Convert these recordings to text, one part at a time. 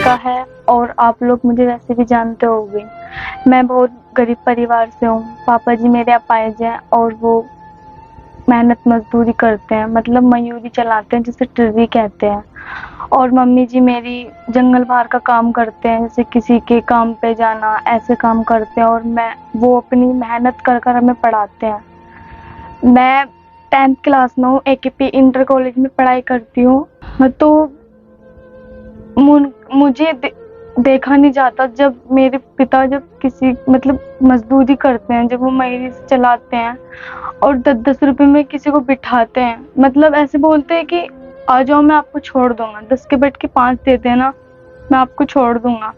का है और आप लोग मुझे वैसे भी जानते होंगे। मैं बहुत गरीब परिवार से हूँ। पापा जी मेरे अपाहिज हैं और वो मेहनत मजदूरी करते हैं, मतलब मयूरी चलाते हैं जिसे टिर्री कहते हैं। और मम्मी जी मेरी जंगल बाहर का काम करते हैं, जैसे किसी के काम पे जाना, ऐसे काम करते हैं। और वो अपनी मेहनत कर कर हमें पढ़ाते हैं। मैं 10th क्लास में हूँ, AKP इंटर कॉलेज में पढ़ाई करती हूँ। तो मुझे देखा नहीं जाता जब मेरे पिता जब किसी मतलब मजदूरी करते हैं, जब वो मयूरी चलाते हैं और 10-10 रुपए में किसी को बिठाते हैं, मतलब ऐसे बोलते हैं कि आ जाओ मैं आपको छोड़ दूंगा, 10 के बैठ के 5 देते हैं ना, मैं आपको छोड़ दूंगा।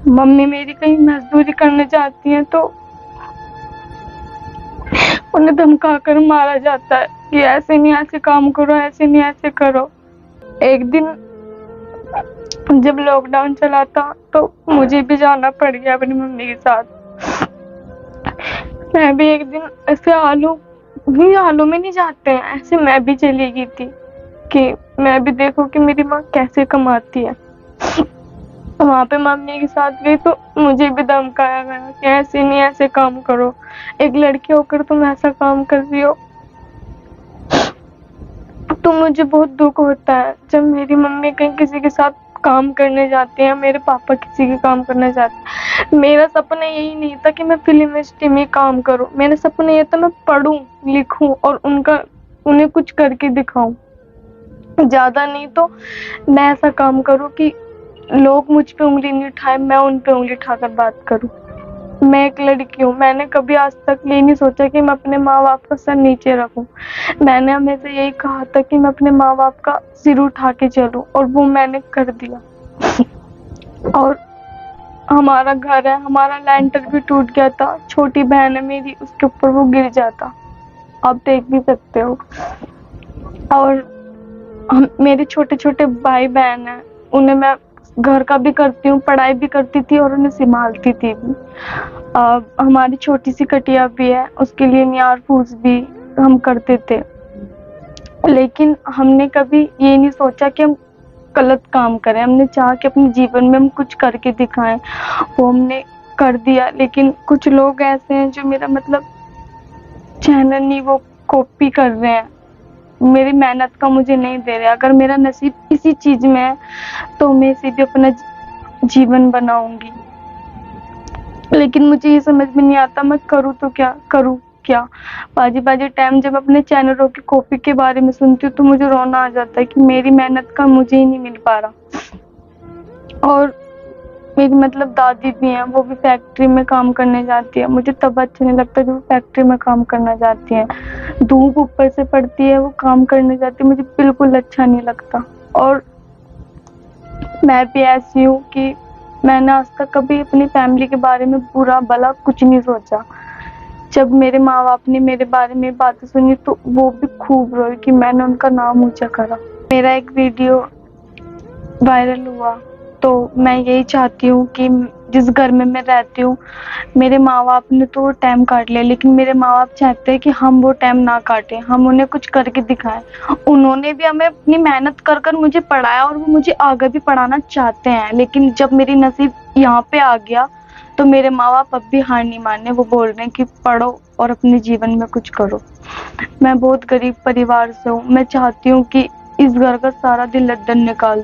मम्मी मेरी कहीं मजदूरी करने जाती हैं तो उन्हें धमका कर मारा जाता है कि ऐसे नहीं ऐसे काम करो, ऐसे नहीं ऐसे करो। एक दिन जब लॉकडाउन चला था तो मुझे भी जाना पड़ गया अपनी मम्मी के साथ। मैं भी एक दिन ऐसे आलू में नहीं जाते हैं, ऐसे मैं भी चली गई थी कि मैं भी देखूं कि मेरी माँ कैसे कमाती है। वहाँ पे मम्मी के साथ गई तो मुझे भी धमकाया गया कि ऐसे नहीं ऐसे काम करो, एक लड़की होकर तुम ऐसा काम कर रही हो। तो मुझे बहुत दुख होता है जब मेरी मम्मी कहीं किसी के साथ काम करने जाती है, मेरे पापा किसी के काम करने जाते हैं। मेरा सपना यही नहीं था कि मैं फिल्म इंडस्ट्री में काम करूं, मेरा सपना ये था मैं पढूं लिखूं और उन्हें कुछ करके दिखाऊं। ज्यादा नहीं तो मैं ऐसा काम करूं कि लोग मुझ पे उंगली नहीं उठाए, मैं उन पे उंगली उठाकर बात करूं। मैं एक लड़की हूँ, मैंने कभी आज तक ये नहीं सोचा कि मैं अपने माँ बाप का सर नीचे रखूं। मैंने हमेशा यही कहा था कि मैं अपने माँ बाप का सिर उठा के चलूं, और वो मैंने कर दिया। और हमारा घर है, हमारा लेंटर भी टूट गया था, छोटी बहन है मेरी, उसके ऊपर वो गिर जाता, आप देख भी सकते हो। और मेरे छोटे छोटे भाई बहन हैं, उन्हें मैं घर का भी करती हूँ, पढ़ाई भी करती थी और उन्हें संभालती थी भी। हमारी छोटी सी कटिया भी है, उसके लिए नियार फूस भी हम करते थे। लेकिन हमने कभी ये नहीं सोचा कि हम गलत काम करें, हमने चाहा कि अपने जीवन में हम कुछ करके दिखाएं, वो हमने कर दिया। लेकिन कुछ लोग ऐसे हैं जो मेरा मतलब चैनल नहीं, वो कॉपी कर रहे हैं, मेरी मेहनत का मुझे नहीं दे रहे। अगर मेरा नसीब किसी चीज में है तो मैं इसे भी अपना जीवन बनाऊंगी। लेकिन मुझे ये समझ में नहीं आता मैं करूँ तो क्या करूँ क्या। बाजी बाजी टाइम जब अपने चैनलों की कॉपी के बारे में सुनती हूँ तो मुझे रोना आ जाता है कि मेरी मेहनत का मुझे ही नहीं मिल पा रहा। और मेरी मतलब दादी भी हैं, वो भी फैक्ट्री में काम करने जाती है, मुझे तब अच्छा नहीं लगता जब वो फैक्ट्री में काम करना जाती है। धूप ऊपर से पड़ती है, वो काम करने जाती है, मुझे बिल्कुल अच्छा नहीं लगता। और मैं भी ऐसी हूँ कि मैंने आज तक कभी अपनी फैमिली के बारे में बुरा भला कुछ नहीं सोचा। जब मेरे माँ बाप ने मेरे बारे में बातें सुनी तो वो भी खूब रोए कि मैंने उनका नाम ऊंचा करा। मेरा एक वीडियो वायरल हुआ तो मैं यही चाहती हूँ कि जिस घर में मैं रहती हूँ, मेरे माँ बाप ने तो वो टाइम काट लिया, लेकिन मेरे माँ बाप चाहते हैं कि हम वो टाइम ना काटें, हम उन्हें कुछ करके दिखाएं। उन्होंने भी हमें अपनी मेहनत कर कर मुझे पढ़ाया और वो मुझे आगे भी पढ़ाना चाहते हैं। लेकिन जब मेरी नसीब यहाँ पे आ गया तो मेरे माँ बाप अब भी हार नहीं माने, वो बोल रहे हैं कि पढ़ो और अपने जीवन में कुछ करो। मैं बहुत गरीब परिवार से हूँ, मैं चाहती हूँ कि इस घर का सारा दिन लड्डन निकाल